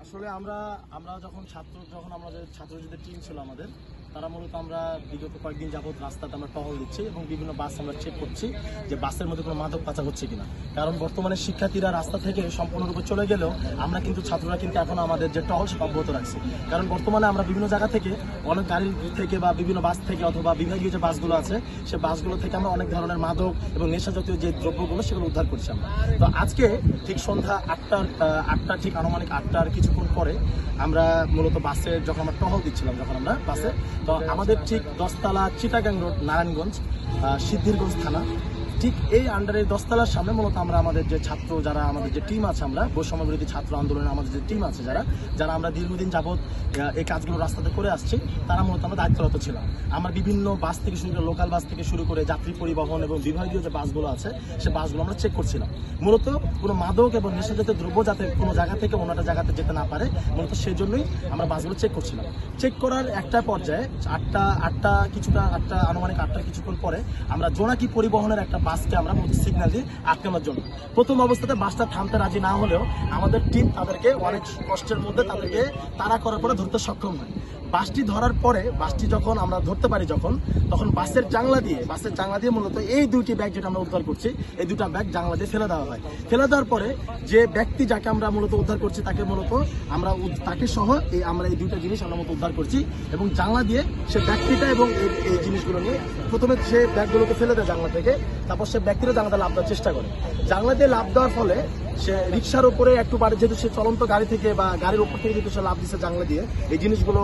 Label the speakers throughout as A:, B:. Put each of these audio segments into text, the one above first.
A: আসলে আমরা যখন আমাদের ছাত্রদের টিম ছিল আমাদের, তারা মূলত আমরা বিগত কয়েকদিন যাবত রাস্তাতে আমরা টহল দিচ্ছি এবং বিভিন্ন বাস আমরা চেক করছি যে বাসের মধ্যে কোনো মাদক পাচার হচ্ছে কিনা। কারণ বর্তমানে শিক্ষার্থীরা রাস্তা থেকে সম্পূর্ণরূপে চলে গেলেও আমরা কিন্তু ছাত্ররা কিন্তু এখন আমাদের যে টহল সেটা অব্যাহত রাখছি। কারণ বর্তমানে আমরা বিভিন্ন জায়গা থেকে অনেক গাড়ি থেকে বা বিভিন্ন বাস থেকে অথবা বিভাগীয় যে বাসগুলো আছে সে বাসগুলো থেকে আমরা অনেক ধরনের মাদক এবং নেশা জাতীয় যে দ্রব্যগুলো সেগুলো উদ্ধার করছি আমরা। তো আজকে ঠিক সন্ধ্যা আটটা ঠিক আনুমানিক 8টার কিছুক্ষণ পরে আমরা মূলত বাসে যখন আমরা টহল দিচ্ছিলাম আমরা বাসে, তো আমাদের ঠিক 10 তলা চিটাগাং রোড নারায়ণগঞ্জ সিদ্ধিরগঞ্জ থানা ঠিক এই আন্ডারে 10 তলার সামনে মূলত আমরা আমাদের যে ছাত্র যারা আমাদের যে টিম আছে, আমরা বৈষম্য বিরোধী ছাত্র আন্দোলনের আমাদের যে টিম আছে যারা আমরা দীর্ঘদিন যাবৎ এই কাজগুলো রাস্তাতে করে আসছি, তারা মূলত আমরা দায়িত্বরত ছিলাম। আমরা বিভিন্ন বাস থেকে শুরু করে লোকাল বাস থেকে শুরু করে যাত্রী পরিবহন এবং বিভাগীয় যে বাসগুলো আছে সে বাসগুলো আমরা চেক করছিলাম। মূলত কোনো মাদক এবং নেশাজাতীয় দ্রব্য যাতে কোনো জায়গা থেকে অন্য একটা জায়গাতে যেতে না পারে, মূলত সেজন্যই আমরা বাসগুলো চেক করছিলাম। চেক করার একটা পর্যায়ে আটটা আনুমানিক 8টার কিছুক্ষণ পরে আমরা জোনাকি পরিবহনের একটা বাসকে আমরা সিগন্যাল দিই আটকানোর জন্য। প্রথম অবস্থাতে বাসটা থামতে রাজি না হলেও আমাদের টিম তাদেরকে অনেক কষ্টের মধ্যে তাদেরকে তাড়া করার পরে ধরতে সক্ষম হয়। বাসটি ধরার পরে বাসটি যখন আমরা ধরতে পারি তখন বাসের জানলা দিয়ে মূলত এই দুইটি ব্যাগ যেটা আমরা উদ্ধার করছি, এই দুটা ব্যাগ জানলা দিয়ে ফেলে দেওয়া হয়। ফেলে দেওয়ার পরে যে ব্যক্তি যাকে আমরা মূলত উদ্ধার করছি তাকে সহ আমরা এই দুইটা জিনিস আমরা মূলত উদ্ধার করছি এবং জানলা দিয়ে সে ব্যক্তিটা এবং এই জিনিসগুলো নিয়ে প্রথমে সে ব্যাগগুলোকে ফেলে দেয় জানলা থেকে, তারপর সে ব্যক্তিরা জানলাতে লাফ দেওয়ার চেষ্টা করে। জানলা দিয়ে লাফ দেওয়ার ফলে সে রিক্সার উপরে একটু বাড়ি, যেহেতু সে চলন্ত গাড়ি থেকে বা গাড়ির উপর থেকে যেহেতু সে লাফ দিচ্ছে জানলা দিয়ে, এই জিনিসগুলো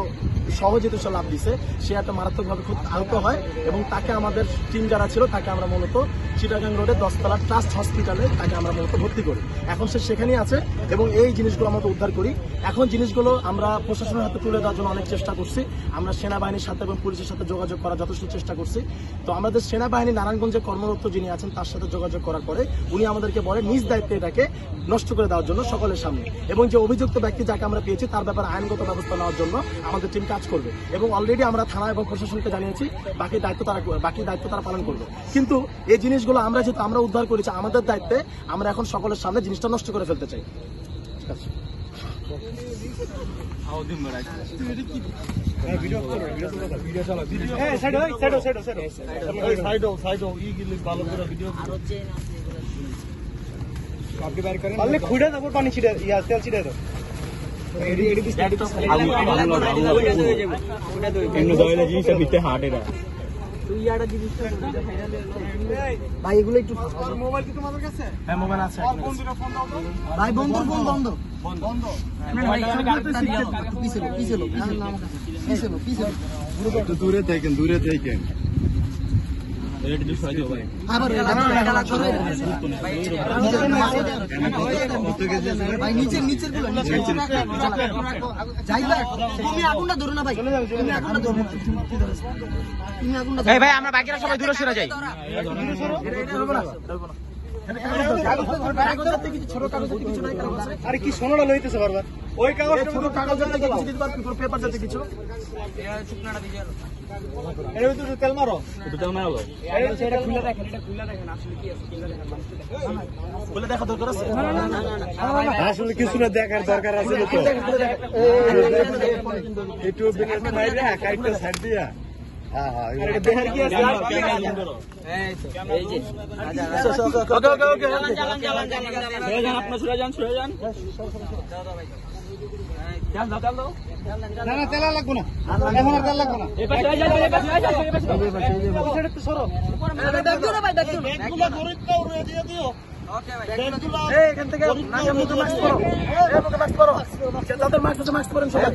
A: সহজে যেহেতু সে লাফ দিছে, সে একটা মারাত্মকভাবে খুব আহত হয় এবং তাকে আমাদের টিম যারা ছিল তাকে আমরা মূলত চিটাগাং রোডে 10 তলা ট্রাস্ট হসপিটালে তাকে আমরা মূলত ভর্তি করি। এখন সে সেখানেই আছে এবং এই জিনিসগুলো আমরা উদ্ধার করি। এখন জিনিসগুলো আমরা প্রশাসনের হাতে তুলে দেওয়ার জন্য অনেক চেষ্টা করছি। আমরা সেনাবাহিনীর সাথে এবং পুলিশের সাথে যোগাযোগ করার যথেষ্ট চেষ্টা করছি। তো আমাদের সেনাবাহিনী নারায়ণগঞ্জে কর্মরত যিনি আছেন তার সাথে যোগাযোগ করার পরে উনি আমাদেরকে বলে নিজ দায়িত্বে এটাকে নষ্ট করে দেওয়ার জন্য সকলের সামনে, এবং যে অভিযুক্ত ব্যক্তি যাকে আমরা পেয়েছি তার ব্যাপারে আইনগত ব্যবস্থা নেওয়ার জন্য আমাদের টিম কাজ করবে এবং অলরেডি আমরা থানা এবং প্রশাসনকে জানিয়েছি বাকি দায়িত্ব তারা পালন করবে। কিন্তু এই জিনিসগুলো যেহেতু আমরা উদ্ধার করেছি আমাদের দায়িত্বে, আমরা এখন সকলের সামনে জিনিসটা নষ্ট করে ফেলতে চাই। ঠিক আছে, খুঁড়ে দেবো পানি ছিটে তেল ছিটে দেবো। ভাই এগুলো একটু মোবাইল কি তোমাদের কাছে? হ্যাঁ মোবাইল আছে ভাই। বন্ধ দূরে থাকেন
B: ভাই, আমরা বাকিরা সবাই দূরে সরে যাই।
A: আরে কি সোনাটা লইতেছে বারবার ওই কাগজ ছোট কাগজ পেপার জাতীয় কিছু তেল মারো খুলে দেখা দরকার আছে। আসলে কিছু না দেখার দরকার আছে সাইড দিয়া। তেলা লাগবো না, এখন আর তেল লাগবো না। এখান থেকে মাস্ক পরেন সবাই।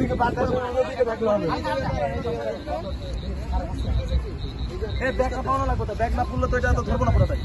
A: ব্যাগ পাওয়া লাগবে, ব্যাগ না খুললে তো এটা তো ধরবো না পুরোটাই।